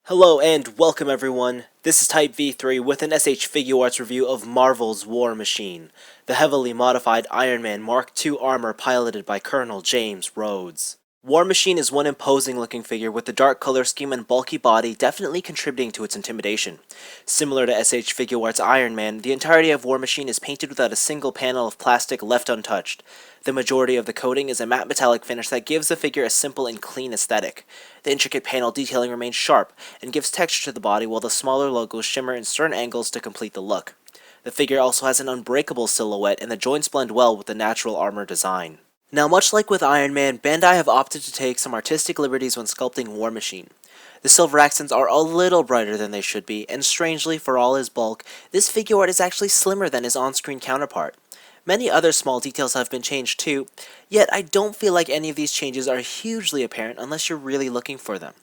Hello and welcome everyone. This is Type V3 with an SH Figuarts review of Marvel's War Machine, the heavily modified Iron Man Mark II armor piloted by Colonel James Rhodes. War Machine is one imposing looking figure with the dark color scheme and bulky body definitely contributing to its intimidation. Similar to SH Figuarts Iron Man, the entirety of War Machine is painted without a single panel of plastic left untouched. The majority of the coating is a matte metallic finish that gives the figure a simple and clean aesthetic. The intricate panel detailing remains sharp and gives texture to the body, while the smaller logos shimmer in certain angles to complete the look. The figure also has an unbreakable silhouette, and the joints blend well with the natural armor design. Now, much like with Iron Man, Bandai have opted to take some artistic liberties when sculpting War Machine. The silver accents are a little brighter than they should be, and strangely, for all his bulk, this figure art is actually slimmer than his on-screen counterpart. Many other small details have been changed too, yet I don't feel like any of these changes are hugely apparent unless you're really looking for them.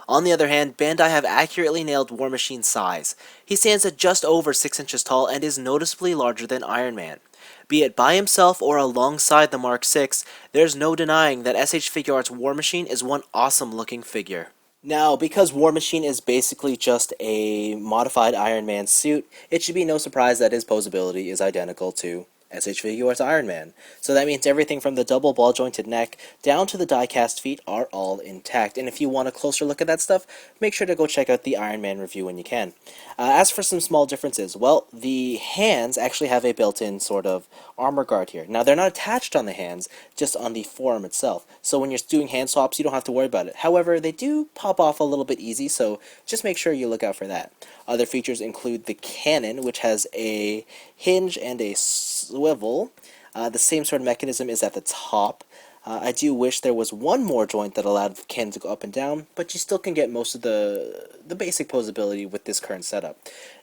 On the other hand, Bandai have accurately nailed War Machine's size. He stands at just over 6 inches tall and is noticeably larger than Iron Man. Be it by himself or alongside the Mark VI, there's no denying that SH Figuarts War Machine is one awesome looking figure. Now, because War Machine is basically just a modified Iron Man suit, it should be no surprise that his posability is identical to SH Figuarts Iron Man. So that means everything from the double ball jointed neck down to the die-cast feet are all intact. And if you want a closer look at that stuff, make sure to go check out the Iron Man review when you can. As for some small differences, well, the hands actually have a built-in sort of armor guard here. Now, they're not attached on the hands, just on the forearm itself. So when you're doing hand swaps, you don't have to worry about it. However, they do pop off a little bit easy, so just make sure you look out for that. Other features include the cannon, which has a hinge and a swivel. The same sort of mechanism is at the top. I do wish there was one more joint that allowed the cannon to go up and down, but you still can get most of the basic posability with this current setup.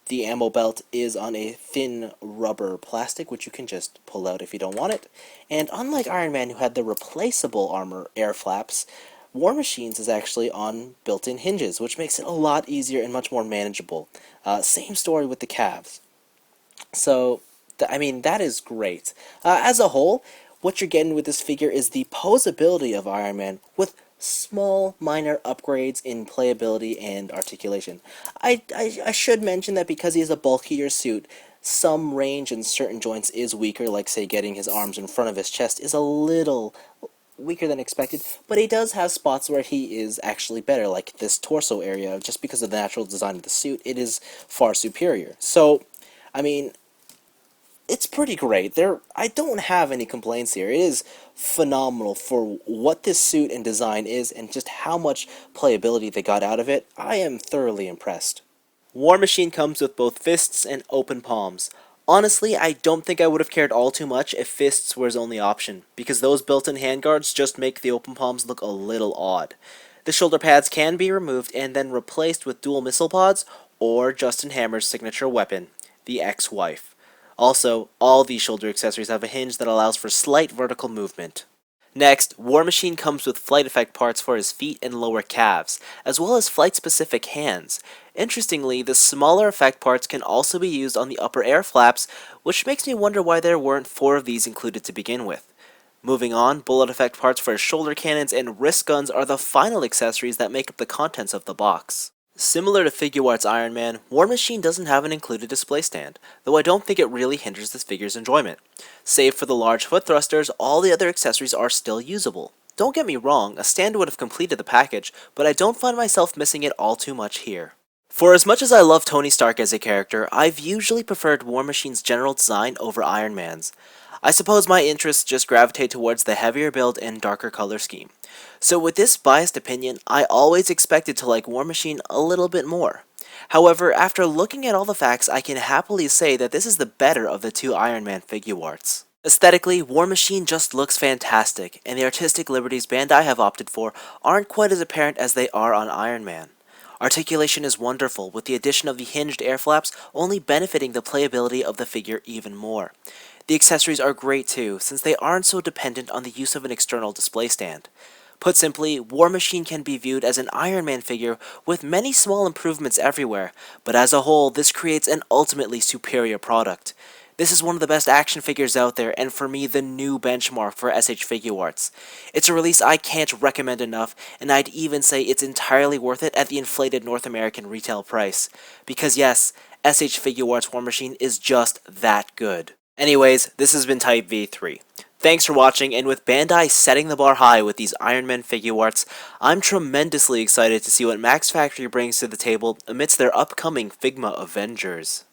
The ammo belt is on a thin rubber plastic, which you can just pull out if you don't want it. And unlike Iron Man, who had the replaceable armor air flaps, War Machine's is actually on built-in hinges, which makes it a lot easier and much more manageable. Same story with the calves. So, that is great. As a whole, what you're getting with this figure is the posability of Iron Man with small, minor upgrades in playability and articulation. I should mention that because he has a bulkier suit, some range in certain joints is weaker, like say getting his arms in front of his chest is a little weaker than expected, but he does have spots where he is actually better, like this torso area. Just because of the natural design of the suit, it is far superior. So, it's pretty great. I don't have any complaints here. It is phenomenal for what this suit and design is and just how much playability they got out of it. I am thoroughly impressed. War Machine comes with both fists and open palms. Honestly, I don't think I would have cared all too much if fists were his only option, because those built-in handguards just make the open palms look a little odd. The shoulder pads can be removed and then replaced with dual missile pods, or Justin Hammer's signature weapon, the ex-wife. Also, all these shoulder accessories have a hinge that allows for slight vertical movement. Next, War Machine comes with flight effect parts for his feet and lower calves, as well as flight-specific hands. Interestingly, the smaller effect parts can also be used on the upper air flaps, which makes me wonder why there weren't 4 of these included to begin with. Moving on, bullet effect parts for his shoulder cannons and wrist guns are the final accessories that make up the contents of the box. Similar to Figuarts Iron Man, War Machine doesn't have an included display stand, though I don't think it really hinders this figure's enjoyment. Save for the large foot thrusters, all the other accessories are still usable. Don't get me wrong, a stand would have completed the package, but I don't find myself missing it all too much here. For as much as I love Tony Stark as a character, I've usually preferred War Machine's general design over Iron Man's. I suppose my interests just gravitate towards the heavier build and darker color scheme. So with this biased opinion, I always expected to like War Machine a little bit more. However, after looking at all the facts, I can happily say that this is the better of the 2 Iron Man Figuarts. Aesthetically, War Machine just looks fantastic, and the artistic liberties Bandai have opted for aren't quite as apparent as they are on Iron Man. Articulation is wonderful, with the addition of the hinged air flaps only benefiting the playability of the figure even more. The accessories are great too, since they aren't so dependent on the use of an external display stand. Put simply, War Machine can be viewed as an Iron Man figure with many small improvements everywhere, but as a whole, this creates an ultimately superior product. This is one of the best action figures out there, and for me, the new benchmark for SH Figuarts. It's a release I can't recommend enough, and I'd even say it's entirely worth it at the inflated North American retail price. Because yes, SH Figuarts War Machine is just that good. Anyways, this has been Type V3. Thanks for watching, and with Bandai setting the bar high with these Iron Man Figuarts, I'm tremendously excited to see what Max Factory brings to the table amidst their upcoming Figma Avengers.